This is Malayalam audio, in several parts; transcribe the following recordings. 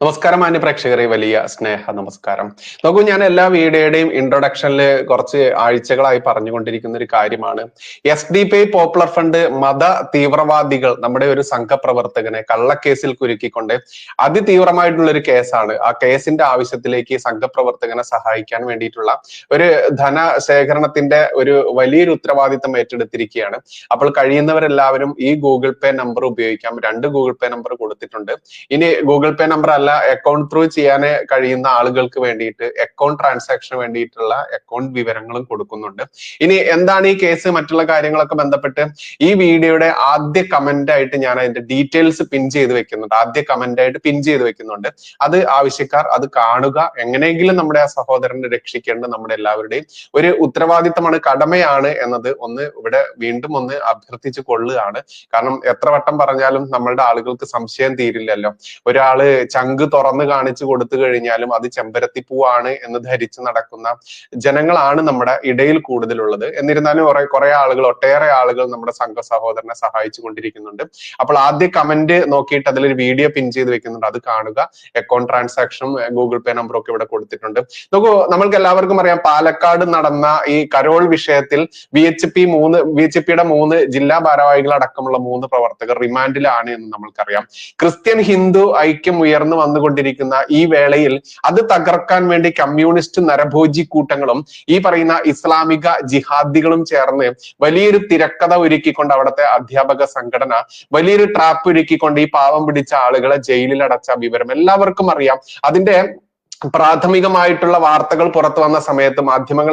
നമസ്കാരം മാന്യ പ്രേക്ഷകരെ, വലിയ സ്നേഹ നമസ്കാരം. നോക്കൂ, ഞാൻ എല്ലാ വീഡിയോയുടെയും ഇൻട്രൊഡക്ഷനിൽ കുറച്ച് ആഴ്ചകളായി പറഞ്ഞുകൊണ്ടിരിക്കുന്ന ഒരു കാര്യമാണ്. SDP പോപ്പുലർ ഫ്രണ്ട് മത തീവ്രവാദികൾ നമ്മുടെ ഒരു സംഘപ്രവർത്തകനെ കള്ളക്കേസിൽ കുരുക്കിക്കൊണ്ട് അതിതീവ്രമായിട്ടുള്ള ഒരു കേസാണ്. ആ കേസിന്റെ ആവശ്യത്തിലേക്ക് സംഘപ്രവർത്തകനെ സഹായിക്കാൻ വേണ്ടിയിട്ടുള്ള ഒരു ധനശേഖരണത്തിന്റെ ഒരു വലിയൊരു ഉത്തരവാദിത്തം ഏറ്റെടുത്തിരിക്കുകയാണ്. അപ്പോൾ കഴിയുന്നവരെല്ലാവരും ഈ ഗൂഗിൾ പേ നമ്പർ ഉപയോഗിക്കാം. 2 ഗൂഗിൾ പേ നമ്പർ കൊടുത്തിട്ടുണ്ട്. ഇനി ഗൂഗിൾ പേ നമ്പർ അല്ല, അക്കൗണ്ട് ത്രൂ ചെയ്യാൻ കഴിയുന്ന ആളുകൾക്ക് വേണ്ടിയിട്ട് അക്കൗണ്ട് ട്രാൻസാക്ഷന് വേണ്ടിയിട്ടുള്ള അക്കൗണ്ട് വിവരങ്ങളും കൊടുക്കുന്നുണ്ട്. ഇനി എന്താണ് ഈ കേസ്, മറ്റുള്ള കാര്യങ്ങളൊക്കെ ബന്ധപ്പെട്ട് ഈ വീഡിയോയുടെ ആദ്യ കമന്റ് ആയിട്ട് ഞാൻ അതിന്റെ ഡീറ്റെയിൽസ് പിൻ ചെയ്ത് വെക്കുന്നുണ്ട്. ആദ്യ കമന്റ് ആയിട്ട് പിൻ ചെയ്ത് വെക്കുന്നുണ്ട്. അത് ആവശ്യക്കാർ അത് കാണുക. എങ്ങനെയെങ്കിലും നമ്മുടെ ആ സഹോദരനെ രക്ഷിക്കേണ്ടത് നമ്മുടെ എല്ലാവരുടെയും ഒരു ഉത്തരവാദിത്തമാണ്, കടമയാണ് എന്നത് ഇവിടെ വീണ്ടും ഒന്ന് അഭ്യർത്ഥിച്ചു കൊള്ളുകയാണ്. കാരണം എത്ര വട്ടം പറഞ്ഞാലും നമ്മളുടെ ആളുകൾക്ക് സംശയം തീരില്ലല്ലോ. ഒരാള് ചങ്ക് തുറന്ന് കാണിച്ചു കൊടുത്തു കഴിഞ്ഞാലും അത് ചെമ്പരത്തി പൂവാണ് എന്ന് ധരിച്ച് നടക്കുന്ന ജനങ്ങളാണ് നമ്മുടെ ഇടയിൽ കൂടുതലുള്ളത്. എന്നിരുന്നാലും കുറെ ആളുകൾ, ഒട്ടേറെ ആളുകൾ നമ്മുടെ സംഘ സഹോദരനെ സഹായിച്ചു കൊണ്ടിരിക്കുന്നുണ്ട്. അപ്പോൾ ആദ്യ കമന്റ് നോക്കിയിട്ട് അതിലൊരു വീഡിയോ പിൻ ചെയ്ത് വെക്കുന്നുണ്ട്, അത് കാണുക. അക്കൗണ്ട് ട്രാൻസാക്ഷനും ഗൂഗിൾ പേ നമ്പറും ഒക്കെ ഇവിടെ കൊടുത്തിട്ടുണ്ട്. നോക്കൂ, നമ്മൾക്ക് എല്ലാവർക്കും അറിയാം, പാലക്കാട് നടന്ന ഈ കരോൾ വിഷയത്തിൽ VHPയുടെ 3 ജില്ലാ ഭാരവാഹികൾ അടക്കമുള്ള 3 പ്രവർത്തകർ റിമാൻഡിലാണ് എന്ന് നമ്മൾക്കറിയാം. ക്രിസ്ത്യൻ ഹിന്ദു ഐക്യം ഉയർന്നു വന്നുകൊണ്ടിരിക്കുന്ന ഈ വേളയിൽ അത് തകർക്കാൻ വേണ്ടി കമ്മ്യൂണിസ്റ്റ് നരഭോജി കൂട്ടങ്ങളും ഈ പറയുന്ന ഇസ്ലാമിക ജിഹാദികളും ചേർന്ന് വലിയൊരു തിരക്കഥ ഒരുക്കിക്കൊണ്ട് അവിടുത്തെ അധ്യാപക സംഘടന വലിയൊരു ട്രാപ്പ് ഒരുക്കിക്കൊണ്ട് ഈ പാവം പിടിച്ച ആളുകളെ ജയിലിൽ അടച്ച വിവരം എല്ലാവർക്കും അറിയാം. അതിന്റെ പ്രാഥമികമായിട്ടുള്ള വാർത്തകൾ പുറത്തു വന്ന സമയത്ത്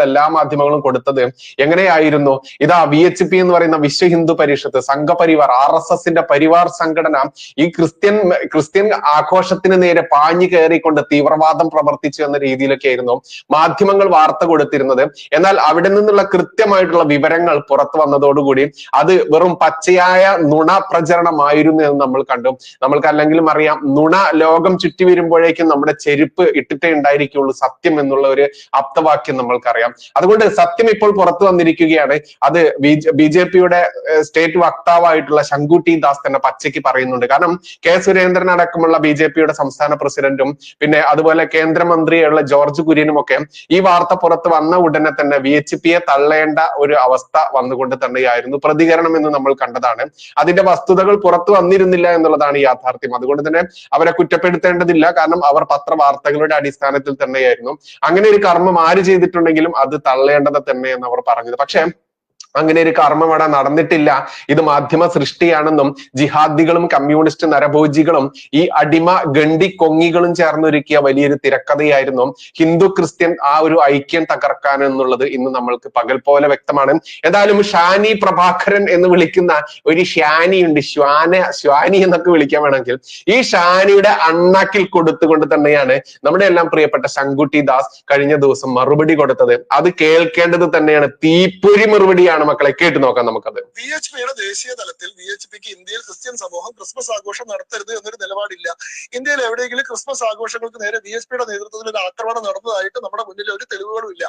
എല്ലാ മാധ്യമങ്ങളും കൊടുത്തത് എങ്ങനെയായിരുന്നു? ഇതാ VHP എന്ന് പറയുന്ന വിശ്വ ഹിന്ദു പരിഷത്ത്, സംഘപരിവാർ, RSSന്റെ പരിവാർ സംഘടന ഈ ക്രിസ്ത്യൻ ആഘോഷത്തിന് നേരെ പാഞ്ഞു കയറിക്കൊണ്ട് തീവ്രവാദം പ്രവർത്തിച്ചു എന്ന രീതിയിലൊക്കെ ആയിരുന്നു മാധ്യമങ്ങൾ വാർത്ത കൊടുത്തിരുന്നത്. എന്നാൽ അവിടെ നിന്നുള്ള കൃത്യമായിട്ടുള്ള വിവരങ്ങൾ പുറത്തു വന്നതോടുകൂടി അത് വെറും പച്ചയായ നുണ പ്രചരണമായിരുന്നു എന്ന് നമ്മൾ കണ്ടു. നമ്മൾക്ക് അല്ലെങ്കിലും അറിയാം, നുണ ലോകം ചുറ്റി വരുമ്പോഴേക്കും നമ്മുടെ ചെരുപ്പ് ഇട്ടിട്ടേ ഉണ്ടായിരിക്കുള്ളൂ സത്യം എന്നുള്ള ഒരു ആപ്തവാക്യം നമ്മൾക്കറിയാം. അതുകൊണ്ട് സത്യം ഇപ്പോൾ പുറത്തു വന്നിരിക്കുകയാണ്. അത് BJPയുടെ സ്റ്റേറ്റ് വക്താവായിട്ടുള്ള ശങ്കുട്ടി ദാസ് തന്നെ പച്ചയ്ക്ക് പറയുന്നുണ്ട്. കാരണം K സുരേന്ദ്രൻ അടക്കമുള്ള BJPയുടെ സംസ്ഥാന പ്രസിഡന്റും പിന്നെ അതുപോലെ കേന്ദ്രമന്ത്രിയുള്ള ജോർജ് കുര്യനും ഒക്കെ ഈ വാർത്ത പുറത്ത് വന്ന ഉടനെ തന്നെ VHPയെ തള്ളേണ്ട ഒരു അവസ്ഥ വന്നുകൊണ്ട് തന്നെയായിരുന്നു പ്രതികരണം എന്ന് നമ്മൾ കണ്ടതാണ്. അതിന്റെ വസ്തുതകൾ പുറത്തു വന്നിരുന്നില്ല എന്നുള്ളതാണ് യാഥാർത്ഥ്യം. അതുകൊണ്ട് തന്നെ അവരെ കുറ്റപ്പെടുത്തേണ്ടതില്ല. കാരണം അവർ പത്രവാർത്തകളുടെ അടിസ്ഥാനത്തിൽ തന്നെയായിരുന്നു അങ്ങനെ ഒരു കർമ്മം ആര് ചെയ്തിട്ടുണ്ടെങ്കിലും അത് തള്ളേണ്ടത് തന്നെയെന്ന് അവർ പറഞ്ഞത്. പക്ഷെ അങ്ങനെ ഒരു കർമ്മം അവിടെ നടന്നിട്ടില്ല. ഇത് മാധ്യമ സൃഷ്ടിയാണെന്നും ജിഹാദികളും കമ്മ്യൂണിസ്റ്റ് നരഭോജികളും ഈ അടിമ ഗണ്ടി കൊങ്ങികളും ചേർന്നൊരുക്കിയ വലിയൊരു തിരക്കഥയായിരുന്നു ഹിന്ദു ക്രിസ്ത്യൻ ആ ഒരു ഐക്യം തകർക്കാൻ എന്നുള്ളത് ഇന്ന് നമ്മൾക്ക് പകൽ പോലെ വ്യക്തമാണ്. എന്തായാലും ഷാനി പ്രഭാകരൻ എന്ന് വിളിക്കുന്ന ഒരു ഷാനിയുണ്ട്, ശ്വാനി എന്നൊക്കെ വിളിക്കാൻ വേണമെങ്കിൽ, ഈ ഷാനിയുടെ അണ്ണാക്കിൽ കൊടുത്തുകൊണ്ട് തന്നെയാണ് നമ്മുടെ എല്ലാം പ്രിയപ്പെട്ട ശങ്കുട്ടി ദാസ് കഴിഞ്ഞ ദിവസം മറുപടി കൊടുത്തത്. അത് കേൾക്കേണ്ടത് തന്നെയാണ്. തീപ്പൊരി മറുപടിയാണ് മക്കളെ, കേട്ടു നോക്കാം നമുക്കത്. VHPയുടെ ദേശീയ തലത്തിൽ VHPക്ക് ഇന്ത്യയിൽ ക്രിസ്ത്യൻ സമൂഹം ക്രിസ്മസ് ആഘോഷം നടത്തരുത് എന്നൊരു നിലപാടില്ല. ഇന്ത്യയിൽ എവിടെയെങ്കിലും ക്രിസ്മസ് ആഘോഷങ്ങൾക്ക് നേരെ VHPയുടെ നേതൃത്വത്തിൽ ഒരു ആക്രമണം നടന്നതായിട്ട് നമ്മുടെ മുന്നിൽ ഒരു തെളിവുകളും ഇല്ല.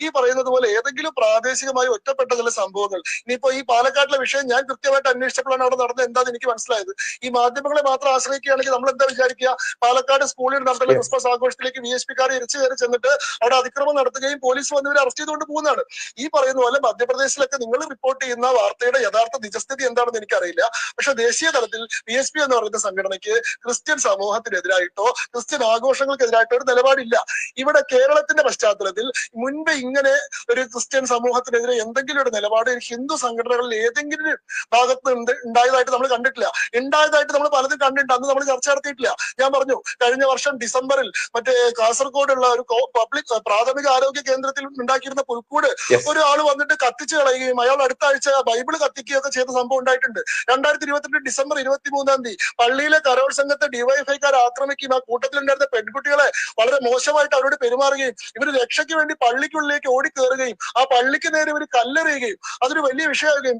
ഈ പറയുന്നത് പോലെ ഏതെങ്കിലും പ്രാദേശികമായി ഒറ്റപ്പെട്ട ചില സംഭവങ്ങൾ, ഇനിയിപ്പോ ഈ പാലക്കാട്ടിലെ വിഷയം ഞാൻ കൃത്യമായിട്ട് അന്വേഷിച്ചപ്പോഴാണ് അവിടെ നടന്നത് എന്താണെന്ന് എനിക്ക് മനസ്സിലായത്. ഈ മാധ്യമങ്ങളെ മാത്രം ആശ്രയിക്കുകയാണെങ്കിൽ നമ്മൾ എന്താ വിചാരിക്കുക? പാലക്കാട് സ്കൂളിൽ നടത്തുന്ന ക്രിസ്മസ് ആഘോഷത്തിലേക്ക് VHPക്കാർ ഇരച്ചു കയറി ചെന്നിട്ട് അവിടെ അതിക്രമം നടത്തുകയും പോലീസ് വന്നവരെ അറസ്റ്റ് ചെയ്തുകൊണ്ട് പോകുന്നതാണ്. ഈ പറയുന്ന പോലെ മധ്യപ്രദേശിലൊക്കെ നിങ്ങൾ റിപ്പോർട്ട് ചെയ്യുന്ന വാർത്തയുടെ യഥാർത്ഥ നിജസ്ഥിതി എന്താണെന്ന് എനിക്കറിയില്ല. പക്ഷെ ദേശീയ തലത്തിൽ VHP എന്ന് പറയുന്ന സംഘടനയ്ക്ക് ക്രിസ്ത്യൻ സമൂഹത്തിനെതിരായിട്ടോ ക്രിസ്ത്യൻ ആഘോഷങ്ങൾക്കെതിരായിട്ടോ ഒരു നിലപാടില്ല. ഇവിടെ കേരളത്തിന്റെ പശ്ചാത്തലത്തിൽ മുൻപ് ഇങ്ങനെ ഒരു ക്രിസ്ത്യൻ സമൂഹത്തിനെതിരെ എന്തെങ്കിലും ഒരു നിലപാട് ഹിന്ദു സംഘടനകളിൽ ഏതെങ്കിലും ഭാഗത്ത് ഉണ്ടായതായിട്ട് നമ്മൾ കണ്ടിട്ടില്ല. ഉണ്ടായതായിട്ട് നമ്മൾ പലതും കണ്ടിട്ടുണ്ട്, അന്ന് നമ്മൾ ചർച്ച നടത്തിയിട്ടില്ല. ഞാൻ പറഞ്ഞു, കഴിഞ്ഞ വർഷം ഡിസംബറിൽ മറ്റേ കാസർഗോഡുള്ള ഒരു പബ്ലിക് പ്രാഥമിക ആരോഗ്യ കേന്ദ്രത്തിൽ ഉണ്ടാക്കിയിരുന്ന പുൽക്കൂട് ഒരാൾ വന്നിട്ട് കത്തിച്ചു കളയുകയും അയാൾ അടുത്ത ആഴ്ച ബൈബിൾ കത്തിക്കുകയൊക്കെ ചെയ്ത സംഭവം ഉണ്ടായിട്ടുണ്ട്. 2022 ഡിസംബർ 23 പള്ളിയിലെ കരോൾ സംഘത്തെ ഡിവൈഎഫ്ഐക്കാർ ആക്രമിക്കുകയും ആ കൂട്ടത്തിലുണ്ടായിരുന്ന പെൺകുട്ടികളെ വളരെ മോശമായിട്ട് അവരോട് പെരുമാറുകയും ഇവർ രക്ഷയ്ക്ക് വേണ്ടി പള്ളിക്കുള്ളിലേക്ക് ഓടിക്കേറുകയും ആ പള്ളിക്ക് നേരെ ഇവർ കല്ലെറിയുകയും അതൊരു വലിയ വിഷയമാകുകയും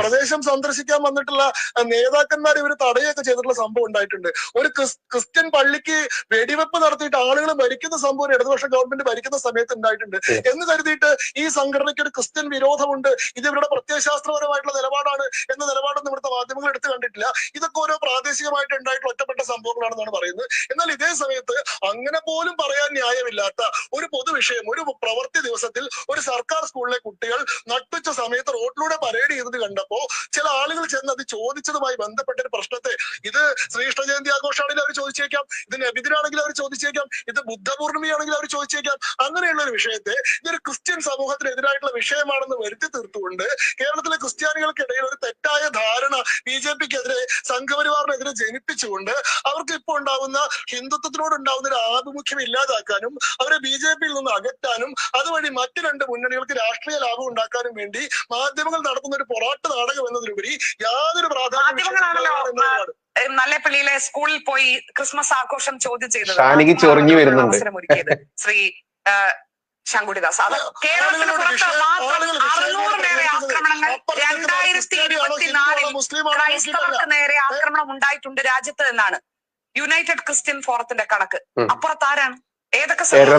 പ്രദേശം സന്ദർശിക്കാൻ വന്നിട്ടുള്ള നേതാക്കന്മാർ ഇവർ തടയുകയൊക്കെ ചെയ്തിട്ടുള്ള സംഭവം ഉണ്ടായിട്ടുണ്ട്. ഒരു ക്രിസ്ത്യൻ പള്ളിക്ക് വെടിവെപ്പ് നടത്തിയിട്ട് ആളുകൾ മരിക്കുന്ന സംഭവം ഇടതുപക്ഷ ഗവൺമെന്റ് ഭരിക്കുന്ന സമയത്ത് ഉണ്ടായിട്ടുണ്ട്. എന്ന് കരുതിയിട്ട് ഈ സംഘടനയ്ക്ക് ഒരു ക്രിസ്ത്യൻ വിരോധമുണ്ട് ഇത് ഇവരുടെ പ്രത്യയശാസ്ത്രപരമായിട്ടുള്ള നിലപാടാണ് എന്ന നിലപാടൊന്നും ഇവിടുത്തെ മാധ്യമങ്ങൾ എടുത്തു കണ്ടിട്ടില്ല. ഇതൊക്കെ ഓരോ പ്രാദേശികമായിട്ട് ഉണ്ടായിട്ടുള്ള ഒറ്റപ്പെട്ട സംഭവങ്ങളാണെന്നാണ് പറയുന്നത്. എന്നാൽ ഇതേ സമയത്ത് അങ്ങനെ പോലും പറയാൻ ന്യായമില്ലാത്ത ഒരു പൊതുവിഷയം ഒരു പ്രവൃത്തി ദിവസത്തിൽ ഒരു സർക്കാർ സ്കൂളിലെ കുട്ടികൾ നട്ടുച്ച സമയത്ത് റോഡിലൂടെ പരേഡ് ചെയ്തത് കണ്ടപ്പോ ചില ആളുകൾ ചെന്ന് അത് ചോദിച്ചതുമായി ബന്ധപ്പെട്ട ഒരു പ്രശ്നത്തെ, ഇത് ശ്രീകൃഷ്ണ ജയന്തി ആഘോഷമാണെങ്കിൽ അവർ ചോദിച്ചേക്കാം, ഇത് നബിദിനാണെങ്കിൽ അവർ ചോദിച്ചേക്കാം, ഇത് ബുദ്ധപൂർണിമയാണെങ്കിൽ അവർ ചോദിച്ചേക്കാം. അങ്ങനെയുള്ള ഒരു വിഷയത്തെ ഇതൊരു ക്രിസ്ത്യൻ സമൂഹത്തിനെതിരായിട്ടുള്ള വിഷയമാണെന്ന് വരുത്തി തീർത്തുകൊണ്ട് കേരളത്തിലെ ക്രിസ്ത്യാനികൾക്കിടയിൽ ഒരു തെറ്റായ ധാരണ BJPക്കെതിരെ സംഘപരിവാറിനെതിരെ ജനിപ്പിച്ചുകൊണ്ട് അവർക്ക് ഇപ്പോൾ ഉണ്ടാവുന്ന ഹിന്ദുത്വത്തിനോട് ഉണ്ടാവുന്ന ഒരു ആഭിമുഖ്യം ഇല്ലാതാക്കാനും അവരെ BJPയിൽ നിന്ന് അകറ്റാനും അതുവഴി മറ്റ് രണ്ട് മുന്നണികൾക്ക് രാഷ്ട്രീയ ലാഭം ഉണ്ടാക്കാനും വേണ്ടി മാധ്യമങ്ങൾ നടത്തുന്ന ഒരു പൊറാട്ട് നാടകം എന്നതിലുപരി യാതൊരു പ്രാധാന്യം നല്ലപ്പള്ളിയിലെ സ്കൂളിൽ പോയി ക്രിസ്മസ് ആഘോഷം ചോദ്യം ചെയ്തത് അവസരം ഒരുക്കിയത് ശ്രീ ശങ്കുടിദാസ്. അത് കേരളത്തിന് പുറത്ത് മാത്രം 600-ലേറെ ആക്രമണങ്ങൾ 2024 ക്രൈസ്തവർക്ക് നേരെ ആക്രമണം ഉണ്ടായിട്ടുണ്ട് രാജ്യത്ത് എന്നാണ് യുണൈറ്റഡ് ക്രിസ്ത്യൻ ഫോറത്തിന്റെ കണക്ക്. അപ്പുറത്ത് ആരാണ്? ഏതൊക്കെ ആര്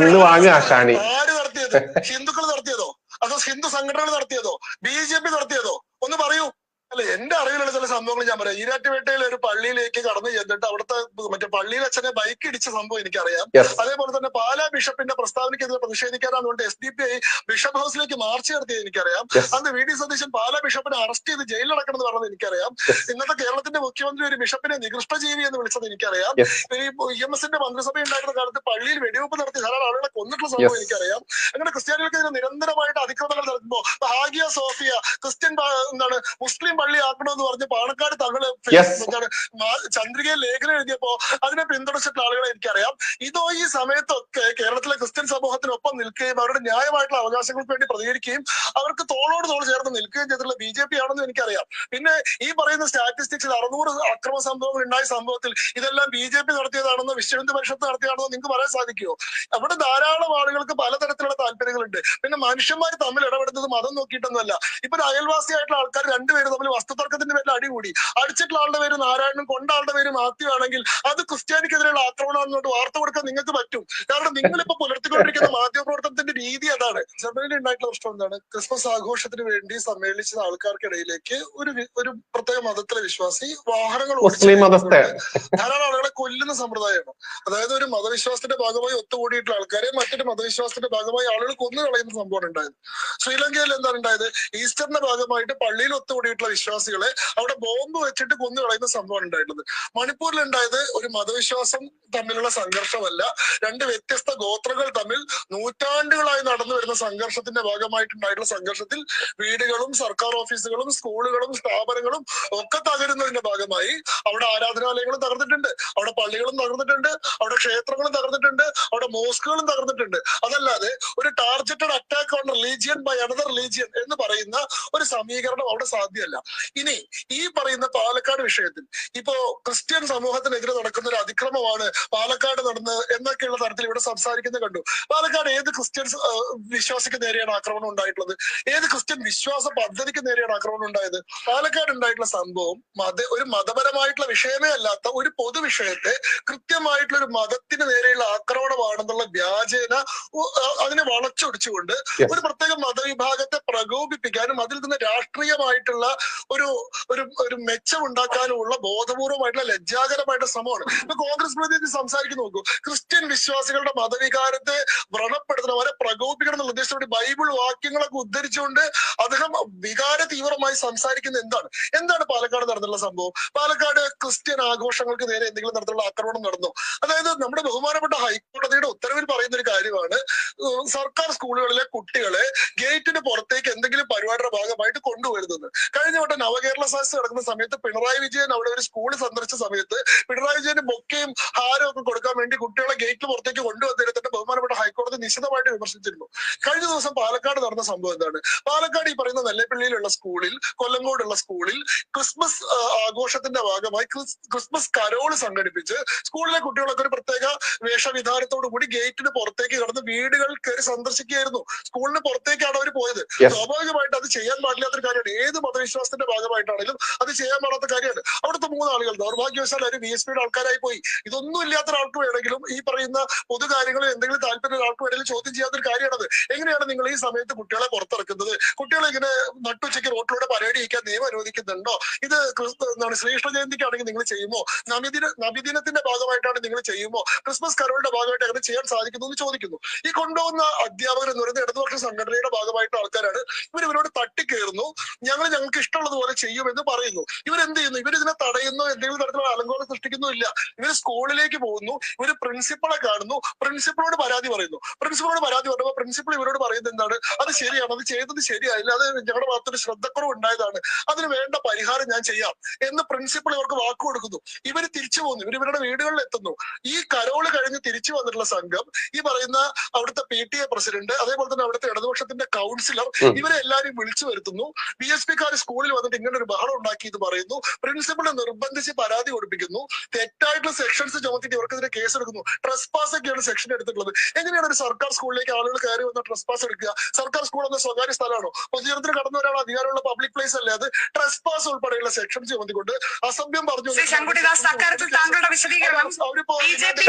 നടത്തിയത്? ഹിന്ദുക്കൾ നടത്തിയതോ അതോ ഹിന്ദു സംഘടനകൾ നടത്തിയതോ BJP നടത്തിയതോ? ഒന്ന് പറയൂ. അല്ല, എന്റെ അറിവിലുള്ള ചില സംഭവങ്ങൾ ഞാൻ പറയാം. ഈരാറ്റുപേട്ടയിൽ ഒരു പള്ളിയിലേക്ക് കടന്നു ചെന്നിട്ട് അവിടുത്തെ മറ്റേ പള്ളിയിൽ അച്ഛനെ ബൈക്ക് ഇടിച്ച സംഭവം എനിക്കറിയാം. അതേപോലെ തന്നെ പാലാ ബിഷപ്പിന്റെ പ്രസ്താവനയ്ക്കെതിരെ പ്രതിഷേധിക്കാനാണ് SDPI ബിഷപ്പ് ഹൗസിലേക്ക് മാർച്ച് നടത്തിയത് എനിക്കറിയാം. അന്ന് VD സതീശൻ പാലാ ബിഷപ്പിനെ അറസ്റ്റ് ചെയ്ത് ജയിലിലടക്കണം എന്ന് പറഞ്ഞത് എനിക്കറിയാം. ഇന്നത്തെ കേരളത്തിന്റെ മുഖ്യമന്ത്രി ഒരു ബിഷപ്പിനെ നികൃഷ്ടജീവി എന്ന് വിളിച്ചത് എനിക്കറിയാം. ഈ EMSന്റെ മന്ത്രിസഭ ഉണ്ടായിരുന്ന കാലത്ത് പള്ളിയിൽ വെടിവെപ്പ് നടത്തി ധാരാളം ആളുകളെ കൊന്നിട്ടുള്ള സംഭവം എനിക്കറിയാം. അങ്ങനെ ക്രിസ്ത്യാനികൾക്കെതിരെ നിരന്തരമായിട്ട് അതിക്രമങ്ങൾ നടത്തുമ്പോ ഹാഗിയ സോഫിയ ക്രിസ്ത്യൻ മുസ്ലിം പള്ളി ആക്കണമെന്ന് പറഞ്ഞ് പാണക്കാട് തങ്ങള് ചന്ദ്രികയിൽ ലേഖനം എഴുതിയപ്പോ അതിനെ പിന്തുണച്ചിട്ടുള്ള ആളുകളെ എനിക്കറിയാം. ഇതോ ഈ സമയത്തൊക്കെ കേരളത്തിലെ ക്രിസ്ത്യൻ സമൂഹത്തിനൊപ്പം നിൽക്കുകയും അവരുടെ ന്യായമായിട്ടുള്ള അവകാശങ്ങൾക്ക് വേണ്ടി പ്രതികരിക്കുകയും അവർക്ക് തോളോട് തോൾ ചേർന്ന് നിൽക്കുകയും ചെയ്തിട്ടുള്ള BJP ആണെന്ന് എനിക്കറിയാം. പിന്നെ ഈ പറയുന്ന സ്റ്റാറ്റിസ്റ്റിക്സിൽ 600 അക്രമ സംഭവങ്ങൾ ഉണ്ടായ സംഭവത്തിൽ ഇതെല്ലാം BJP നടത്തിയതാണെന്നോ വിശ്വഹിന്ദു പരിഷത്ത് നടത്തിയതാണെന്നോ നിങ്ങൾക്ക് പറയാൻ സാധിക്കുമോ? അവിടെ ധാരാളം ആളുകൾക്ക് പലതരത്തിലുള്ള താല്പര്യങ്ങളുണ്ട്. പിന്നെ മനുഷ്യന്മാർ തമ്മിൽ ഇടപെടുന്നത് മതം നോക്കിയിട്ടൊന്നുമല്ല. ഇപ്പൊ ഒരു അയൽവാസിയായിട്ടുള്ള ആൾക്കാർ രണ്ടുപേരും തമ്മിൽ വസ്തുതർക്കത്തിന്റെ പേരിൽ അടികൂടി, അടിച്ചിട്ടുള്ള ആളുടെ പേര് നാരായണനും കൊണ്ട ആളുടെ പേര് മാത്യു ആണെങ്കിൽ അത് ക്രിസ്ത്യാനിക്കെതിരെയുള്ള ആക്രമണമാണെന്നോട്ട് വാർത്ത കൊടുക്കാൻ നിങ്ങൾക്ക് പറ്റും. കാരണം നിങ്ങളിപ്പോ പുലർത്തിക്കൊണ്ടിരിക്കുന്ന മാധ്യമപ്രവർത്തനത്തിന്റെ രീതി അതാണ്. ജർമ്മനിയിൽ ഉണ്ടായിട്ടുള്ള പ്രശ്നം എന്താണ്? ക്രിസ്മസ് ആഘോഷത്തിന് വേണ്ടി സമ്മേളിച്ച ആൾക്കാർക്കിടയിലേക്ക് ഒരു പ്രത്യേക മതത്തിലെ വിശ്വാസി വാഹനങ്ങൾ ധാരാളം ആളുകളെ കൊല്ലുന്ന സമ്പ്രദായമാണ്. അതായത് ഒരു മതവിശ്വാസത്തിന്റെ ഭാഗമായി ഒത്തുകൂടിയിട്ടുള്ള ആൾക്കാരെ മറ്റൊരു മതവിശ്വാസത്തിന്റെ ഭാഗമായി ആളുകൾ കൊന്നു കളയുന്ന സംഭവമാണ് ഉണ്ടായത്. ശ്രീലങ്കയിൽ എന്താണ് ഉണ്ടായത്? ഈസ്റ്ററിന്റെ ഭാഗമായിട്ട് പള്ളിയിൽ ഒത്തുകൂടിയിട്ടുള്ള വിശ്വാസികളെ അവിടെ ബോംബ് വെച്ചിട്ട് കൊന്നു കളയുന്ന സംഭവമാണ് ഉണ്ടായിട്ടുള്ളത്. മണിപ്പൂരിൽ ഉണ്ടായത് ഒരു മതവിശ്വാസം തമ്മിലുള്ള സംഘർഷമല്ല, രണ്ട് വ്യത്യസ്ത ഗോത്രങ്ങൾ തമ്മിൽ നൂറ്റാണ്ടുകളായി നടന്നു വരുന്ന സംഘർഷത്തിന്റെ ഭാഗമായിട്ടുണ്ടായിട്ടുള്ള സംഘർഷത്തിൽ വീടുകളും സർക്കാർ ഓഫീസുകളും സ്കൂളുകളും സ്ഥാപനങ്ങളും ഒക്കെ തകരുന്നതിന്റെ ഭാഗമായി അവിടെ ആരാധനാലയങ്ങളും തകർന്നിട്ടുണ്ട്, അവിടെ പള്ളികളും തകർന്നിട്ടുണ്ട്, അവിടെ ക്ഷേത്രങ്ങളും തകർന്നിട്ടുണ്ട്, അവിടെ മോസ്കുകളും തകർന്നിട്ടുണ്ട്. അതല്ലാതെ ഒരു targeted attack on religion by another religion എന്ന് പറയുന്ന ഒരു സമീകരണം അവിടെ സാധ്യമല്ല. ഇനി ഈ പറയുന്ന പാലക്കാട് വിഷയത്തിൽ ഇപ്പോ ക്രിസ്ത്യൻ സമൂഹത്തിനെതിരെ നടക്കുന്ന ഒരു അതിക്രമമാണ് പാലക്കാട് നടന്നത് എന്നൊക്കെയുള്ള തരത്തിൽ ഇവിടെ സംസാരിക്കുന്നത് കണ്ടു. പാലക്കാട് ഏത് ക്രിസ്ത്യൻ വിശ്വാസിക്ക് നേരെയാണ് ആക്രമണം ഉണ്ടായിട്ടുള്ളത്? ഏത് ക്രിസ്ത്യൻ വിശ്വാസ പദ്ധതിക്ക് നേരെയാണ് ആക്രമണം ഉണ്ടായത്? പാലക്കാട് ഉണ്ടായിട്ടുള്ള സംഭവം ഒരു മതപരമായിട്ടുള്ള വിഷയമേ അല്ലാത്ത ഒരു പൊതുവിഷയത്തെ കൃത്യമായിട്ടുള്ള ഒരു മതത്തിന് നേരെയുള്ള ആക്രമണമാണെന്നുള്ള വ്യാജേന അതിനെ വളച്ചൊടിച്ചുകൊണ്ട് ഒരു പ്രത്യേക മതവിഭാഗത്തെ പ്രകോപിപ്പിക്കാനും അതിൽ നിന്ന് രാഷ്ട്രീയമായിട്ടുള്ള ഒരു മെച്ചമുണ്ടാക്കാനുമുള്ള ബോധപൂർവമായിട്ടുള്ള ലജ്ജാകരമായിട്ടുള്ള ശ്രമമാണ്. ഇപ്പൊ കോൺഗ്രസ് പ്രതിനിധി സംസാരിക്കുന്ന നോക്കൂ, ക്രിസ്ത്യൻ വിശ്വാസികളുടെ മതവികാരത്തെ വ്രണപ്പെടുത്തണം, അവരെ പ്രകോപിക്കണം എന്നുള്ള ഉദ്ദേശത്തോടെ ബൈബിൾ വാക്യങ്ങളൊക്കെ ഉദ്ധരിച്ചുകൊണ്ട് അദ്ദേഹം വികാര തീവ്രമായി സംസാരിക്കുന്നത് എന്താണ് പാലക്കാട് നടന്നുള്ള സംഭവം? പാലക്കാട് ക്രിസ്ത്യൻ ആഘോഷങ്ങൾക്ക് നേരെ എന്തെങ്കിലും തരത്തിലുള്ള ആക്രമണം നടന്നു? അതായത് നമ്മുടെ ബഹുമാനപ്പെട്ട ഹൈക്കോടതിയുടെ ഉത്തരവിൽ പറയുന്ന ഒരു കാര്യമാണ്, സർക്കാർ സ്കൂളുകളിലെ കുട്ടികളെ ഗേറ്റിന് പുറത്തേക്ക് എന്തെങ്കിലും പരിപാടിയുടെ ഭാഗമായിട്ട് കൊണ്ടുവരുന്നത്. കഴിഞ്ഞ വട്ടം നവകേരള സദസ്സ് നടക്കുന്ന സമയത്ത് പിണറായി വിജയൻ അവിടെ ഒരു സ്കൂൾ സന്ദർശിച്ച സമയത്ത് പിണറായി വിജയന് ബൊക്കയും ഹാരവും ഒക്കെ കൊടുക്കാൻ വേണ്ടി കുട്ടികളെ ഗേറ്റിന് പുറത്തേക്ക് കൊണ്ടുവന്നതിനെ തന്നെ ബഹുമാനപ്പെട്ട ഹൈക്കോടതി നിശിതമായിട്ട് വിമർശിച്ചിരുന്നു. കഴിഞ്ഞ ദിവസം പാലക്കാട് നടന്ന സംഭവം എന്താണ്? പാലക്കാട് ഈ പറയുന്ന നെല്ലേപ്പള്ളിയിലുള്ള സ്കൂളിൽ, കൊല്ലങ്കോടുള്ള സ്കൂളിൽ ക്രിസ്മസ് ആഘോഷത്തിന്റെ ഭാഗമായി ക്രിസ്മസ് കരോള് സംഘടിപ്പിച്ച് സ്കൂളിലെ കുട്ടികളൊക്കെ ഒരു പ്രത്യേക വേഷവിധാനത്തോടു കൂടി ഗേറ്റിന് പുറത്തേക്ക് കടന്ന് വീടുകൾ കയറി സന്ദർശിക്കുകയായിരുന്നു. സ്കൂളിന് പുറത്തേക്കാണ് അവർ പോയത്. സ്വാഭാവികമായിട്ട് അത് ചെയ്യാൻ പാടില്ലാത്തൊരു കാര്യമാണ്. ഏത് മതവിശ്വാസത്തിന്റെ ഭാഗമായിട്ടാണെങ്കിലും അത് ചെയ്യാൻ പാടാത്ത കാര്യമാണ്. അവിടുത്തെ 3 ആളുകൾ ദൗർഭാഗ്യവശാൽ ഒരു VSPയുടെ ആൾക്കാരായി പോയി. ഇതൊന്നും ഇല്ലാത്ത ഒരാൾക്ക് വേണമെങ്കിലും ഈ പറയുന്ന പൊതു കാര്യങ്ങളിൽ എന്തെങ്കിലും താല്പര്യം ഒരാൾക്ക് വേണമെങ്കിലും ചോദ്യം ചെയ്യാത്തൊരു കാര്യമാണത്. എങ്ങനെയാണ് നിങ്ങൾ ഈ സമയത്ത് കുട്ടികളെ പുറത്തിറക്കുന്നത്? കുട്ടികളെ ഇങ്ങനെ നട്ടുച്ചയ്ക്ക് റോട്ടിലൂടെ പരേഡ് ചെയ്യിക്കാൻ നിയമം അനുവദിക്കുന്നുണ്ടോ? ഇത് എന്താണ് ശ്രീകൃഷ്ണ ജയന്തിക്കാണെങ്കിൽ നിങ്ങൾ ചെയ്യുമോ? നബിദിനത്തിന്റെ ഭാഗമായിട്ടാണ് നിങ്ങൾ ചെയ്യുമോ? ക്രിസ്മസ് കരോളിന്റെ ഭാഗമായിട്ട് അങ്ങനെ ചെയ്യാൻ സാധിക്കുന്നു എന്ന് ചോദിക്കുന്നു. ഈ കൊണ്ടുപോകുന്ന അധ്യാപകർ എന്ന് പറയുന്ന ഇടതുപക്ഷ സംഘടനയുടെ ഭാഗമായിട്ട് ആൾക്കാരാണ്. ഇവരോട് തട്ടിക്കേറുന്നു. ഞങ്ങൾക്ക് ഇഷ്ടമുള്ളതുപോലെ ചെയ്യുമെന്ന് പറയുന്നു. ഇവരെന്ത് ചെയ്യുന്നു? ഇവരിതിനെ തടയുന്നു, എന്തെങ്കിലും തരത്തിലുള്ള അലങ്കോലം സൃഷ്ടിക്കുന്നുമില്ല. ഇവർ സ്കൂളിലേക്ക് പോകുന്നു, ഇവര് പ്രിൻസിപ്പളെ കാണുന്നു, പ്രിൻസിപ്പളോട് പരാതി പറയുന്നു. പ്രിൻസിപ്പളോട് പരാതി പറയുമ്പോൾ പ്രിൻസിപ്പൾ ഇവരോട് പറയുന്നത് എന്താണ്? അത് ശരിയാണ്, അത് ചെയ്തത് ശരിയായില്ല, അത് ഞങ്ങളുടെ ഭാഗത്തൊരു ശ്രദ്ധക്കുറവ് ഉണ്ടായതാണ്, അതിന് വേണ്ട പരിഹാരം ഞാൻ ചെയ്യാം എന്ന് പ്രിൻസിപ്പൾ ഇവർക്ക് വാക്ക് കൊടുക്കുന്നു. ഇവര് തിരിച്ചു പോകുന്നു, ഇവരുടെ വീടുകളിൽ എത്തുന്നു. ഈ കരോള് കഴിഞ്ഞ് തിരിച്ചു വന്നിട്ടുള്ള സംഘം ഈ പറയുന്ന അവിടുത്തെ PTA പ്രസിഡന്റ്, അതേപോലെ തന്നെ അവിടുത്തെ ഇടതുപക്ഷത്തിന്റെ കൗൺസിലർ, ഇവരെ എല്ലാവരും വിളിച്ചു വരുത്തുന്നു. VSPക്കാർ സ്കൂളിൽ വന്നിട്ട് ഇങ്ങനെ ഒരു ബഹളം ഉണ്ടാക്കി എന്ന് പറയുന്നു. പ്രിൻസിപ്പളിനെ നിർബന്ധിച്ച് പരാതി കൊടുപ്പിക്കുന്നു. തെറ്റായിട്ടുള്ള സെക്ഷൻസ് ചുമത്തിട്ട് ഇവർക്കെതിരെ കേസ് എടുക്കുന്നു. ട്രസ്പാസ് ഒക്കെയാണ് സെക്ഷൻ എടുത്തിട്ടുള്ളത്. എങ്ങനെയാണ് ഒരു സർക്കാർ സ്കൂളിലേക്ക് ആളുകൾ കയറി വന്ന ട്രസ്പാസ് എടുക്കുക? സർക്കാർ സ്കൂൾ എന്ന സ്വകാര്യ സ്ഥലമാണോ? പൊതുജനത്തിന് കടന്നു വരാനുള്ള അധികാരമുള്ള പബ്ലിക് പ്ലേസ് അല്ലേ അത്? ട്രസ്പാസ് ഉൾപ്പെടെയുള്ള സെക്ഷൻ ചുമത്തിക്കൊണ്ട് അസഭ്യം പറഞ്ഞു.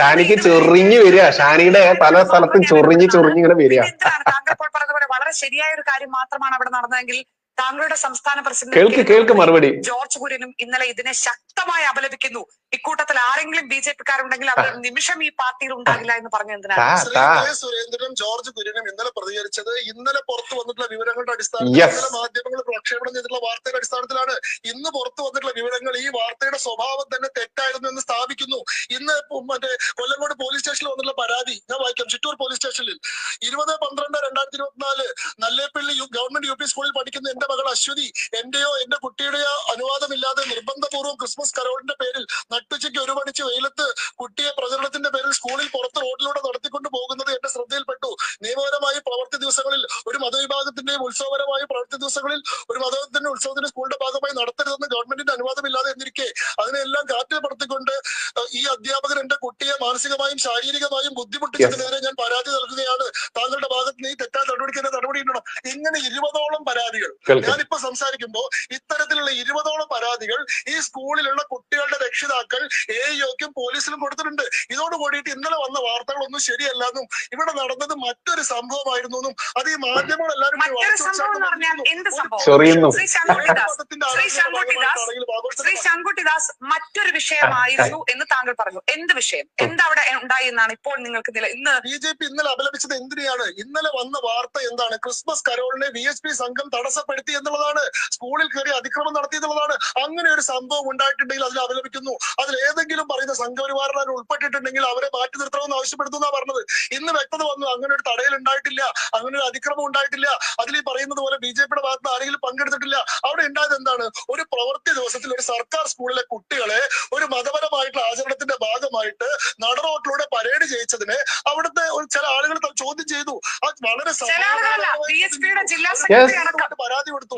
ഷാനിക്ക് ചൊറിഞ്ഞു വരിക, ഷാനിയുടെ പല സ്ഥലത്തും ചൊറിഞ്ഞ് ഇങ്ങനെ വരിക. താങ്കൾ ഇപ്പോൾ പറഞ്ഞതുപോലെ വളരെ ശരിയായ ഒരു കാര്യം മാത്രമാണ് അവിടെ നടന്നതെങ്കിൽ താങ്കളുടെ സംസ്ഥാന പ്രസിഡന്റ് മറുപടി ജോർജ് കുര്യനും ഇന്നലെ ഇതിനെ ശക്തമായി അപലപിക്കുന്നു. ഇക്കൂട്ടത്തിൽ ആരെങ്കിലും BJPക്കാരുണ്ടെങ്കിൽ അവർ നിമിഷം ഈ പാർട്ടിയിൽ ഉണ്ടാകില്ല എന്ന് പറഞ്ഞു. എന്തിനാണ് സുരേന്ദ്രനും ജോർജ് കുര്യനും ഇന്നലെ പ്രതികരിച്ചത്? ഇന്നലെ പുറത്തു വന്നിട്ടുള്ള വിവരങ്ങളുടെ അടിസ്ഥാനത്തിൽ, ഇന്നലെ മാധ്യമങ്ങൾ പ്രക്ഷേപണം ചെയ്തിട്ടുള്ള വാർത്തയുടെ അടിസ്ഥാനത്തിലാണ്. ഇന്ന് പുറത്തു വന്നിട്ടുള്ള വിവരങ്ങൾ ഈ വാർത്തയുടെ സ്വഭാവം തന്നെ തെറ്റായിരുന്നു എന്ന് സ്ഥാപിക്കുന്നു. ഇന്ന് മറ്റേ കൊല്ലങ്കോട് പോലീസ് സ്റ്റേഷനിൽ വന്നിട്ടുള്ള പരാതി ഞാൻ വായിക്കാം. ചിറ്റൂർ പോലീസ് സ്റ്റേഷനിൽ 20/12/2024 നല്ലേപ്പള്ളി ഗവൺമെന്റ് UP സ്കൂളിൽ പഠിക്കുന്ന എന്റെ മകൾ അശ്വതി എന്റെയോ എന്റെ കുട്ടിയുടെയോ അനുവാദമില്ലാതെ നിർബന്ധപൂർവ്വം ക്രിസ്മസ് കരോളിന്റെ പേരിൽ നട്ടുച്ചയ്ക്ക് 1 മണിക്ക് വെയിലത്ത് കുട്ടിയെ പ്രചരണത്തിന്റെ പേരിൽ സ്കൂളിൽ പുറത്ത് റോഡിലൂടെ നടത്തിക്കൊണ്ട് പോകുന്നത് എന്റെ ശ്രദ്ധയിൽപ്പെട്ടു. നിയമപരമായി പ്രവൃത്തി ദിവസങ്ങളിൽ ഒരു മതവിഭാഗത്തിന്റെയും ഉത്സവപരമായ പ്രവൃത്തി ദിവസങ്ങളിൽ ഒരു മതത്തിന്റെ ഉത്സവത്തിന്റെ സ്കൂളിന്റെ ഭാഗമായി നടത്തരുതെന്ന് ഗവൺമെന്റിന്റെ അനുവാദമില്ലാതെ എന്നിരിക്കെ അതിനെല്ലാം കാറ്റിൽപ്പെടുത്തിക്കൊണ്ട് ഈ അധ്യാപകർ എന്റെ കുട്ടിയെ മാനസികമായും ശാരീരികമായും ബുദ്ധിമുട്ടിച്ചതിനെതിരെ ഞാൻ പരാതി നൽകുകയാണ്. താങ്കളുടെ ഭാഗത്ത് നിന്ന് ഈ തെറ്റായ നടപടി ഉണ്ടണം. ഇങ്ങനെ 20ഓളം പരാതികൾ ഞാനിപ്പോ സംസാരിക്കുമ്പോൾ ഇത്തരത്തിലുള്ള 20ഓളം പരാതികൾ ഈ സ്കൂളിലുള്ള കുട്ടികളുടെ രക്ഷിതാക്കൾ AEOക്കും പോലീസിലും കൊടുത്തിട്ടുണ്ട്. ഇതോട് കൂടിയിട്ട് ഇന്നലെ വന്ന വാർത്തകളൊന്നും ശരിയല്ലെന്നും ഇവിടെ നടന്നത് മറ്റൊരു സംഭവമായിരുന്നു എന്നും അത് ഈ മാധ്യമങ്ങൾ എല്ലാവരും മറ്റൊരു വിഷയമായിരുന്നു എന്ന് താങ്കൾ പറഞ്ഞു. എന്ത് വിഷയം? എന്തവിടെ ഉണ്ടായി എന്നാണ് ഇപ്പോൾ നിങ്ങൾക്ക് ഇന്ന് BJP ഇന്നലെ അപലപിച്ചത് എന്തിനാണ്? ഇന്നലെ വന്ന വാർത്ത എന്താണ്? ക്രിസ്മസ് കരോളിനെ VSP സംഘം തടസ്സപ്പെടുത്തി എന്നുള്ളതാണ്. സ്കൂളിൽ കയറി അതിക്രമം നടത്തി എന്നുള്ളതാണ്. അങ്ങനെ ഒരു സംഭവം ഉണ്ടായിട്ടുണ്ടെങ്കിൽ അതിൽ അപലപിക്കുന്നു. അതിൽ ഏതെങ്കിലും പറയുന്ന സംഘപരിവാറിൽ ഉൾപ്പെട്ടിട്ടുണ്ടെങ്കിൽ അവരെ മാറ്റി നിർത്തണമെന്ന് ആവശ്യപ്പെടുത്തുന്ന പറഞ്ഞത്. ഇന്ന് വ്യക്തത വന്നു, അങ്ങനെ ഒരു തടയൽ ഉണ്ടായിട്ടില്ല, അങ്ങനെ ഒരു അതിക്രമം ഉണ്ടായിട്ടില്ല. അതിൽ ഈ പറയുന്നത് പോലെ BJPയുടെ ഭാഗത്ത് ആരെങ്കിലും പങ്കെടുത്തിട്ടില്ല. അവിടെ ഉണ്ടായത് എന്താണ്? ഒരു പ്രവൃത്തി ദിവസത്തിൽ ഒരു സർക്കാർ സ്കൂളിലെ കുട്ടികളെ ഒരു മതപരമായിട്ടുള്ള ആചരണത്തിന്റെ ഭാഗമായിട്ട് നടറോട്ടിലൂടെ പരേഡ് ചെയ്യിച്ചതിനെ അവിടുത്തെ ചില ആളുകൾ ചോദ്യം ചെയ്തു. അത് വളരെ പരാതി കൊടുത്തു.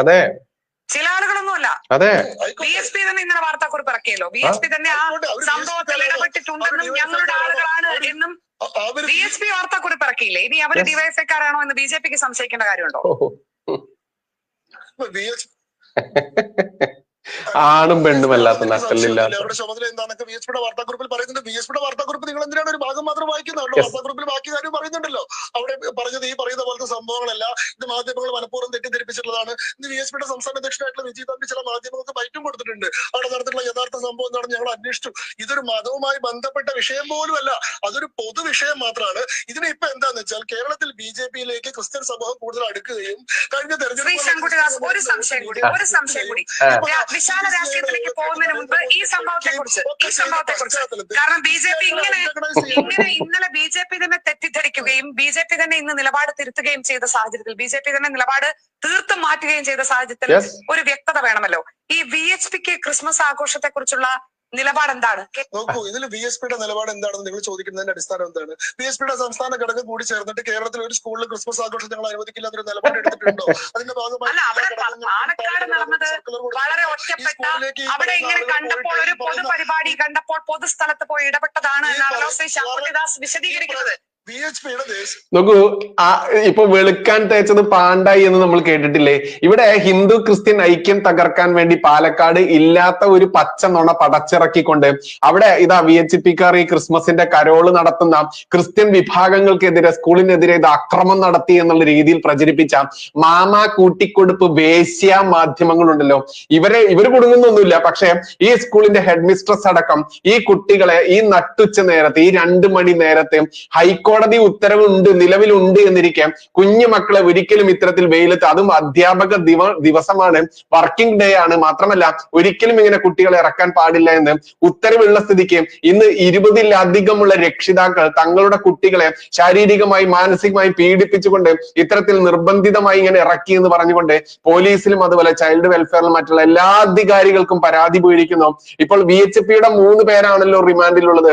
അതെ, ചില ആളുകളൊന്നുമല്ല. VSP തന്നെ ഇന്നലെ വാർത്താക്കുറിപ്പ് ഇറക്കിയല്ലോ. VSP തന്നെ ആ സംഭവത്തിൽ ഇടപെട്ടിട്ടുണ്ടെന്നും ഞങ്ങളുടെ ആളുകളാണ് എന്നും VSP വാർത്താക്കുറിപ്പ് ഇറക്കിയില്ലേ? ഇനി അവര് ഡിവൈഎഫ്ഐക്കാരാണോ എന്ന് BJPക്ക് സംശയിക്കേണ്ട കാര്യമുണ്ടോ? ആണും പെണ്ണുമല്ലാത്ത നട്ടലില്ലാത്ത അവരുടെ ചുമതല എന്താണെന്നൊക്കെ VSPയുടെ വാർത്താക്കുറിപ്പിൽ പറയുന്നുണ്ട്. VSPയുടെ വാർത്താക്കുറിപ്പ് നിങ്ങൾ എന്തിനാണ് ഒരു ഭാഗം മാത്രം വായിക്കുന്നത്? വാർത്താക്കുറിപ്പിൽ ബാക്കി കാര്യം പറയുന്നുണ്ടല്ലോ. അവിടെ പറഞ്ഞത് ഈ പറയുന്ന പോലത്തെ സംഭവങ്ങളല്ല, ഇത് മാധ്യമങ്ങൾ മനഃപൂർവ്വം തെറ്റിദ്ധരിപ്പിച്ചിട്ടുള്ളതാണ്. ഇന്ന് VSPയുടെ സംസ്ഥാന അധ്യക്ഷനായിട്ടുള്ള വിജയ് തമ്പി ചില മാധ്യമങ്ങൾക്ക് ബൈറ്റും കൊടുത്തിട്ടുണ്ട്. അവിടെ നടന്നിട്ടുള്ള യഥാർത്ഥ സംഭവം എന്താണെന്ന് ഞങ്ങൾ അന്വേഷിച്ചു. ഇതൊരു മതവുമായി ബന്ധപ്പെട്ട വിഷയം പോലുമല്ല, അതൊരു പൊതു വിഷയം മാത്രമാണ്. ഇതിന് ഇപ്പൊ എന്താന്ന് വെച്ചാൽ കേരളത്തിൽ BJPയിലേക്ക് ക്രിസ്ത്യൻ സമൂഹം കൂടുതൽ അടുക്കുകയും കഴിഞ്ഞ തെരഞ്ഞെടുപ്പ് ഒരു സംശയം കൂടി വിശാല രാഷ്ട്രീയത്തിലേക്ക് പോകുന്നതിന് മുമ്പ് ഈ സംഭവത്തെ കുറിച്ച് കാരണം BJP ഇന്നലെ BJP തന്നെ തെറ്റിദ്ധരിക്കുകയും BJP തന്നെ ഇന്ന് നിലപാട് തിരുത്തുകയും ചെയ്ത സാഹചര്യത്തിൽ BJP തന്നെ നിലപാട് തീർത്തും മാറ്റുകയും ചെയ്ത സാഹചര്യത്തിൽ ഒരു വ്യക്തത വേണമല്ലോ. ഈ VHPക്ക് ക്രിസ്മസ് ആഘോഷത്തെ കുറിച്ചുള്ള നിലപാട് എന്താണ്? നോക്കൂ, ഇതിൽ BSPയുടെ നിലപാട് എന്താണെന്ന് നിങ്ങൾ ചോദിക്കുന്നതിന്റെ അടിസ്ഥാനം എന്താണ്? BSPയുടെ സംസ്ഥാന ഘടകം കൂടി ചേർന്നിട്ട് കേരളത്തിൽ ഒരു സ്കൂളിൽ ക്രിസ്മസ് ആഘോഷം ഞങ്ങൾ അനുവദിക്കില്ല എന്നൊരു നിലപാട് എടുത്തിട്ടുണ്ടോ? അതിന്റെ ഭാഗമായി പാലക്കാട് നടന്നത് വളരെ ഒറ്റപ്പെട്ട, അവിടെ ഇങ്ങനെ കണ്ടപ്പോൾ ഒരു പൊതുപരിപാടി കണ്ടപ്പോൾ പൊതുസ്ഥലത്ത് പോയി ഇടപെട്ടതാണ് എന്നാണല്ലോ ശ്രീ ശങ്കുട്ടിദാസ് വിശദീകരിക്കുന്നത്. നോക്കൂ, ഇപ്പൊ വെളുക്കാൻ തേച്ചത് പാണ്ടായി എന്ന് നമ്മൾ കേട്ടിട്ടില്ലേ? ഇവിടെ ഹിന്ദു ക്രിസ്ത്യൻ ഐക്യം തകർക്കാൻ വേണ്ടി പാലക്കാട് ഇല്ലാത്ത ഒരു പച്ച നുണ പടച്ചിറക്കിക്കൊണ്ട് അവിടെ ഇതാ VHPക്കാർ ഈ ക്രിസ്മസിന്റെ കരോള് നടത്തുന്ന ക്രിസ്ത്യൻ വിഭാഗങ്ങൾക്കെതിരെ, സ്കൂളിനെതിരെ ഇത് അക്രമം നടത്തി എന്നുള്ള രീതിയിൽ പ്രചരിപ്പിച്ച മാമ കൂട്ടിക്കൊടുപ്പ് വേശ്യ മാധ്യമങ്ങളുണ്ടല്ലോ, ഇവര് കുടുങ്ങുന്നൊന്നുമില്ല. പക്ഷെ ഈ സ്കൂളിന്റെ ഹെഡ് മിസ്ട്രസ് അടക്കം ഈ കുട്ടികളെ ഈ നട്ടുച്ച നേരത്തെ, ഈ 2 മണി നേരത്തെ ഹൈക്കോടതി ഉത്തരവുണ്ട്, നിലവിലുണ്ട് എന്നിരിക്കെ കുഞ്ഞു മക്കളെ ഒരിക്കലും ഇത്തരത്തിൽ വെയിലത്ത്, അതും അധ്യാപക ദിവസമാണ്, വർക്കിംഗ് ഡേ ആണ്, മാത്രമല്ല ഒരിക്കലും ഇങ്ങനെ കുട്ടികളെ ഇറക്കാൻ പാടില്ല എന്ന് ഉത്തരവുള്ള സ്ഥിതിക്ക് ഇന്ന് 20-ലധികമുള്ള രക്ഷിതാക്കൾ തങ്ങളുടെ കുട്ടികളെ ശാരീരികമായി മാനസികമായി പീഡിപ്പിച്ചുകൊണ്ട് ഇത്തരത്തിൽ നിർബന്ധിതമായി ഇങ്ങനെ ഇറക്കി എന്ന് പറഞ്ഞുകൊണ്ട് പോലീസിലും അതുപോലെ ചൈൽഡ് വെൽഫെയറിലും മറ്റുള്ള എല്ലാ അധികാരികൾക്കും പരാതി പോയിരിക്കുന്നു. ഇപ്പോൾ VHPയുടെ 3 പേരാണല്ലോ റിമാൻഡിലുള്ളത്.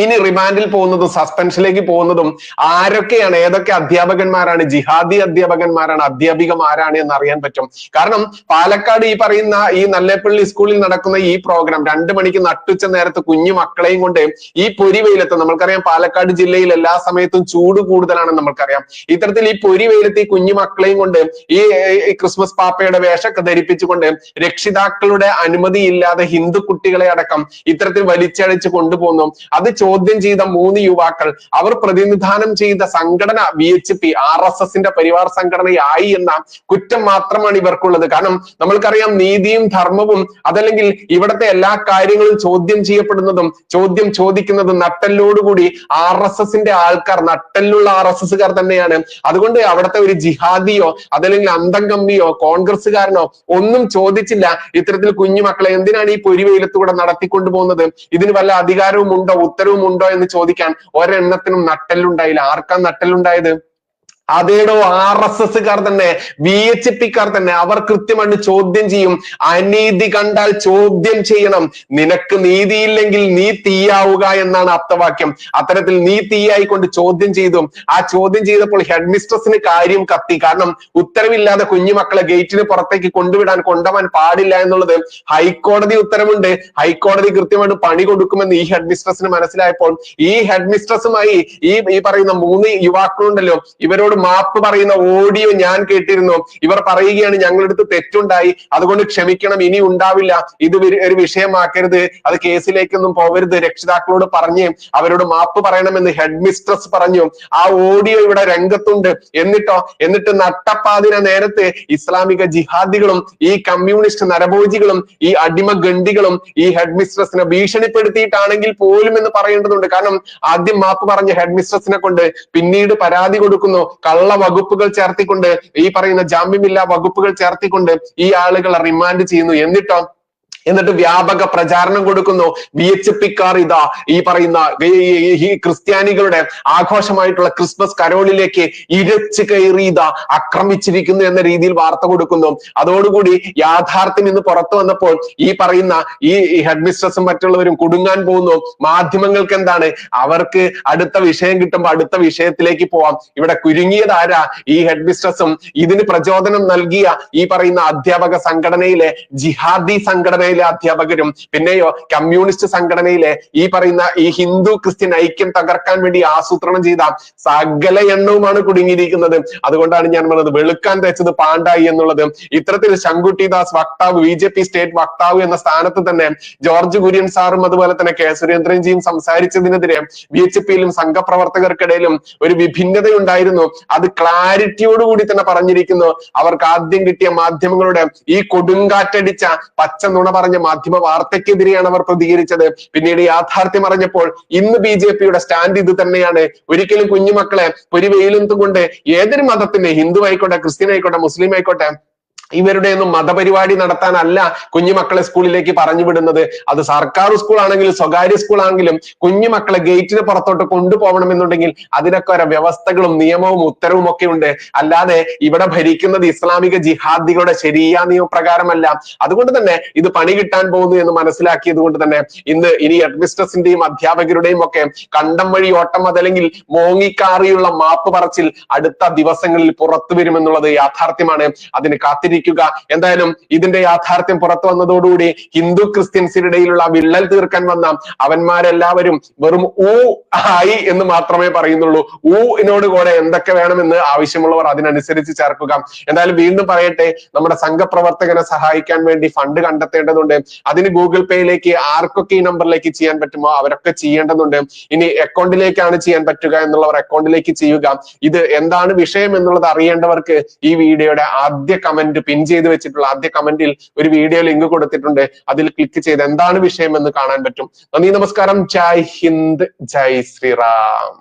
ഇനി റിമാൻഡിൽ പോകുന്നതും സസ്പെൻഷനിലേക്ക് പോകുന്നതും ആരൊക്കെയാണ്, ഏതൊക്കെ അധ്യാപകന്മാരാണ്, ജിഹാദി അധ്യാപകന്മാരാണ്, അധ്യാപികമാരാണ് എന്ന് അറിയാൻ പറ്റും. കാരണം പാലക്കാട് ഈ പറയുന്ന ഈ നല്ലേപ്പള്ളി സ്കൂളിൽ നടക്കുന്ന ഈ പ്രോഗ്രാം 2 മണിക്ക് നട്ടുച്ച നേരത്ത് കുഞ്ഞു മക്കളെയും കൊണ്ട് ഈ പൊരി വെയിലത്ത്, നമ്മൾക്കറിയാം പാലക്കാട് ജില്ലയിൽ എല്ലാ സമയത്തും ചൂട് കൂടുതലാണെന്ന് നമ്മൾക്കറിയാം. ഇത്തരത്തിൽ ഈ പൊരി വെയിലത്ത് ഈ കുഞ്ഞു മക്കളെയും കൊണ്ട് ഈ ക്രിസ്മസ് പാപ്പയുടെ വേഷമൊക്കെ ധരിപ്പിച്ചുകൊണ്ട് രക്ഷിതാക്കളുടെ അനുമതിയില്ലാതെ ഹിന്ദു കുട്ടികളെ അടക്കം ഇത്തരത്തിൽ വലിച്ചഴിച്ച് കൊണ്ടുപോകുന്നു. അത് ചോദ്യം ചെയ്ത 3 യുവാക്കൾ, അവർ പ്രതിനിധാനം ചെയ്ത സംഘടന VHP RSSന്റെ പരിവാർ സംഘടനയായി എന്ന കുറ്റം മാത്രമാണ് ഇവർക്കുള്ളത്. കാരണം നമ്മൾക്കറിയാം നീതിയും ധർമ്മവും അതല്ലെങ്കിൽ ഇവിടുത്തെ എല്ലാ കാര്യങ്ങളും ചോദ്യം ചെയ്യപ്പെടുന്നതും ചോദ്യം ചോദിക്കുന്നതും നട്ടെല്ലോടുകൂടി RSSന്റെ ആൾക്കാർ, നട്ടെല്ലുള്ള RSSകാർ തന്നെയാണ്. അതുകൊണ്ട് അവിടുത്തെ ഒരു ജിഹാദിയോ അതല്ലെങ്കിൽ അന്തംകമ്മിയോ കോൺഗ്രസ്സുകാരനോ ഒന്നും ചോദിച്ചില്ല ഇത്തരത്തിൽ കുഞ്ഞുമക്കളെ എന്തിനാണ് ഈ പൊരിവെയിലത്തൂടെ നടത്തിക്കൊണ്ടുപോകുന്നത്, ഇതിന് വല്ല അധികാരവും ഉണ്ടോ, ഉത്തരവും ഉണ്ടോ എന്ന് ചോദിക്കാൻ ഒരെണ്ണത്തിനും നട്ടെല്ലുണ്ടായില്ല. ആർക്കാ നട്ടെല്ലുണ്ടായത്? അതേടോ RSSകാർ തന്നെ, VHPക്കാർ തന്നെ. അവർ കൃത്യമായിട്ട് ചോദ്യം ചെയ്യും. അനീതി കണ്ടാൽ ചോദ്യം ചെയ്യണം. നിനക്ക് നീതിയില്ലെങ്കിൽ നീ തീയാവുക എന്നാണ് ആപ്തവാക്യം. അത്തരത്തിൽ നീ തീയായിക്കൊണ്ട് ചോദ്യം ചെയ്തു. ആ ചോദ്യം ചെയ്തപ്പോൾ ഹെഡ് മിസ്ട്രസിന് കാര്യം കത്തി. കാരണം ഉത്തരവില്ലാതെ കുഞ്ഞുമക്കളെ ഗേറ്റിന് പുറത്തേക്ക് കൊണ്ടുപോകാൻ പാടില്ല എന്നുള്ളത് ഹൈക്കോടതി ഉത്തരവുണ്ട്. ഹൈക്കോടതി കൃത്യമായിട്ട് പണി കൊടുക്കുമെന്ന് ഈ ഹെഡ് മിസ്ട്രസിന് മനസ്സിലായപ്പോൾ ഈ ഹെഡ് മിസ്ട്രസുമായി ഈ പറയുന്ന 3 യുവാക്കളുണ്ടല്ലോ, ഇവരോട് മാപ്പ് പറയുന്ന ഓഡിയോ ഞാൻ കേട്ടിരുന്നു. ഇവർ പറയുകയാണ്, ഞങ്ങളുടെ അടുത്ത് തെറ്റുണ്ടായി, അതുകൊണ്ട് ക്ഷമിക്കണം, ഇനി ഉണ്ടാവില്ല, ഇത് ഒരു വിഷയമാക്കരുത്, അത് കേസിലേക്കൊന്നും പോകരുത്, രക്ഷിതാക്കളോട് പറഞ്ഞ് അവരോട് മാപ്പ് പറയണമെന്ന് ഹെഡ് മിസ്ട്രസ് പറഞ്ഞു. ആ ഓഡിയോ ഇവിടെ രംഗത്തുണ്ട്. എന്നിട്ട് നട്ടപ്പാതിന നേരത്തെ ഇസ്ലാമിക ജിഹാദികളും ഈ കമ്മ്യൂണിസ്റ്റ് നരഭോജികളും ഈ അടിമ ഗണ്ടികളും ഈ ഹെഡ് മിസ്ട്രസിനെ ഭീഷണിപ്പെടുത്തിയിട്ടാണെങ്കിൽ പോലും എന്ന് പറയേണ്ടതുണ്ട്. കാരണം ആദ്യം മാപ്പ് പറഞ്ഞ ഹെഡ് മിസ്ട്രസിനെ കൊണ്ട് പിന്നീട് പരാതി കൊടുക്കുന്നു, കള്ള വകുപ്പുകൾ ചേർത്തിക്കൊണ്ട്, ഈ പറയുന്ന ജാമ്യമില്ലാ വകുപ്പുകൾ ചേർത്തിക്കൊണ്ട് ഈ ആളുകളെ റിമാൻഡ് ചെയ്യുന്നു. എന്നിട്ട് വ്യാപക പ്രചാരണം കൊടുക്കുന്നു. VHPക്കാർ ഇതാ ഈ പറയുന്ന ഈ ക്രിസ്ത്യാനികളുടെ ആഘോഷമായിട്ടുള്ള ക്രിസ്മസ് കരോളിലേക്ക് ഇരച്ചു കയറി ഇതാ ആക്രമിച്ചിരിക്കുന്നു എന്ന രീതിയിൽ വാർത്ത കൊടുക്കുന്നു. അതോടുകൂടി യാഥാർത്ഥ്യം ഇന്ന് പുറത്തു വന്നപ്പോൾ ഈ പറയുന്ന ഈ ഹെഡ് മിസ്ട്രസും മറ്റുള്ളവരും കുടുങ്ങാൻ പോകുന്നു. മാധ്യമങ്ങൾക്ക് എന്താണ്, അവർക്ക് അടുത്ത വിഷയം കിട്ടുമ്പോൾ അടുത്ത വിഷയത്തിലേക്ക് പോവാം. ഇവിടെ കുരുങ്ങിയത് ആരാ? ഈ ഹെഡ് മിസ്ട്രസും ഇതിന് പ്രചോദനം നൽകിയ ഈ പറയുന്ന അധ്യാപക സംഘടനയിലെ ജിഹാദി സംഘടനയിലെ അധ്യാപകരും പിന്നെയോ കമ്മ്യൂണിസ്റ്റ് സംഘടനയിലെ ഈ പറയുന്ന ഈ ഹിന്ദു ക്രിസ്ത്യൻ ഐക്യം തകർക്കാൻ വേണ്ടി ആസൂത്രണം ചെയ്ത സകല എണ്ണവുമാണ് കുടുങ്ങിയിരിക്കുന്നത്. അതുകൊണ്ടാണ് ഞാൻ പറഞ്ഞത് വെളുക്കാൻ തേച്ചത് പാണ്ടായി എന്നുള്ളത്. ഇത്തരത്തിൽ ശങ്കുട്ടിദാസ് വക്താവ്, BJP സ്റ്റേറ്റ് വക്താവ് എന്ന സ്ഥാനത്ത് തന്നെ ജോർജ് കുര്യൻ സാറും അതുപോലെ തന്നെ K സുരേന്ദ്രൻജിയും സംസാരിച്ചതിനെതിരെ VHPയിലും സംഘപ്രവർത്തകർക്കിടയിലും ഒരു വിഭിന്നതയുണ്ടായിരുന്നു. അത് ക്ലാരിറ്റിയോടുകൂടി തന്നെ പറഞ്ഞിരിക്കുന്നു. അവർക്ക് ആദ്യം കിട്ടിയ മാധ്യമങ്ങളുടെ ഈ കൊടുങ്കാറ്റടിച്ച പച്ച നുണ പറഞ്ഞ മാധ്യമ വാർത്തയ്ക്കെതിരെയാണ് അവർ പ്രതികരിച്ചത്. പിന്നീട് യാഥാർത്ഥ്യം അറിഞ്ഞപ്പോൾ ഇന്ന് BJPയുടെ സ്റ്റാൻഡ് ഇത് തന്നെയാണ്. ഒരിക്കലും കുഞ്ഞുമക്കളെ ഒരു വെയിലും കൊണ്ട് ഏതൊരു മതത്തിന്റെ, ഹിന്ദു ആയിക്കോട്ടെ, ക്രിസ്ത്യൻ ആയിക്കോട്ടെ, മുസ്ലിം ആയിക്കോട്ടെ, ഇവരുടെ ഒന്നും മതപരിപാടി നടത്താനല്ല കുഞ്ഞുമക്കളെ സ്കൂളിലേക്ക് പറഞ്ഞു വിടുന്നത്. അത് സർക്കാർ സ്കൂൾ ആണെങ്കിലും സ്വകാര്യ സ്കൂൾ ആണെങ്കിലും കുഞ്ഞുമക്കളെ ഗേറ്റിന് പുറത്തോട്ട് കൊണ്ടുപോകണമെന്നുണ്ടെങ്കിൽ അതിനൊക്കെ ഓരോ വ്യവസ്ഥകളും നിയമവും ഉത്തരവും ഒക്കെ ഉണ്ട്. അല്ലാതെ ഇവിടെ ഭരിക്കുന്നത് ഇസ്ലാമിക ജിഹാദികളുടെ ശരിയാ നിയമപ്രകാരമല്ല. അതുകൊണ്ട് തന്നെ ഇത് പണി കിട്ടാൻ പോകുന്നു എന്ന് മനസ്സിലാക്കിയത് കൊണ്ട് തന്നെ ഇനി ഹെഡ്മിസ്ട്രസിന്റെയും അധ്യാപകരുടെയും ഒക്കെ കണ്ടം വഴി ഓട്ടം, അതല്ലെങ്കിൽ മോങ്ങിക്കാറിയുള്ള മാപ്പ് പറച്ചിൽ അടുത്ത ദിവസങ്ങളിൽ പുറത്തു വരുമെന്നുള്ളത് യാഥാർത്ഥ്യമാണ്. അതിന് കാത്തിരിക്കുക. എന്തായാലും ഇതിന്റെ യാഥാർത്ഥ്യം പുറത്തു വന്നതോടുകൂടി ഹിന്ദു ക്രിസ്ത്യൻസിനിടയിലുള്ള വിള്ളൽ തീർക്കാൻ വന്ന അവന്മാരെല്ലാവരും വെറും ആയി എന്ന് മാത്രമേ പറയുന്നുള്ളൂ. ഊനോട് കൂടെ എന്തൊക്കെ വേണമെന്ന് ആവശ്യമുള്ളവർ അതിനനുസരിച്ച് ചേർക്കുക. എന്തായാലും വീണ്ടും പറയട്ടെ, നമ്മുടെ സംഘപ്രവർത്തകനെ സഹായിക്കാൻ വേണ്ടി ഫണ്ട് കണ്ടെത്തേണ്ടതുണ്ട്. അതിന് ഗൂഗിൾ പേയിലേക്ക് ആർക്കൊക്കെ ഈ നമ്പറിലേക്ക് ചെയ്യാൻ പറ്റുമോ അവരൊക്കെ ചെയ്യേണ്ടതുണ്ട്. ഇനി അക്കൗണ്ടിലേക്കാണ് ചെയ്യാൻ പറ്റുക എന്നുള്ളവർ അക്കൗണ്ടിലേക്ക് ചെയ്യുക. ഇത് എന്താണ് വിഷയം എന്നുള്ളത് അറിയേണ്ടവർക്ക് ഈ വീഡിയോയുടെ ആദ്യ കമന്റ് പിൻ ചെയ്ത് വെച്ചിട്ടുള്ള ആദ്യ കമന്റിൽ ഒരു വീഡിയോ ലിങ്ക് കൊടുത്തിട്ടുണ്ട്. അതിൽ ക്ലിക്ക് ചെയ്ത് എന്താണ് വിഷയം എന്ന് കാണാൻ പറ്റും. നന്ദി, നമസ്കാരം. ജയ് ഹിന്ദ്, ജയ് ശ്രീറാം.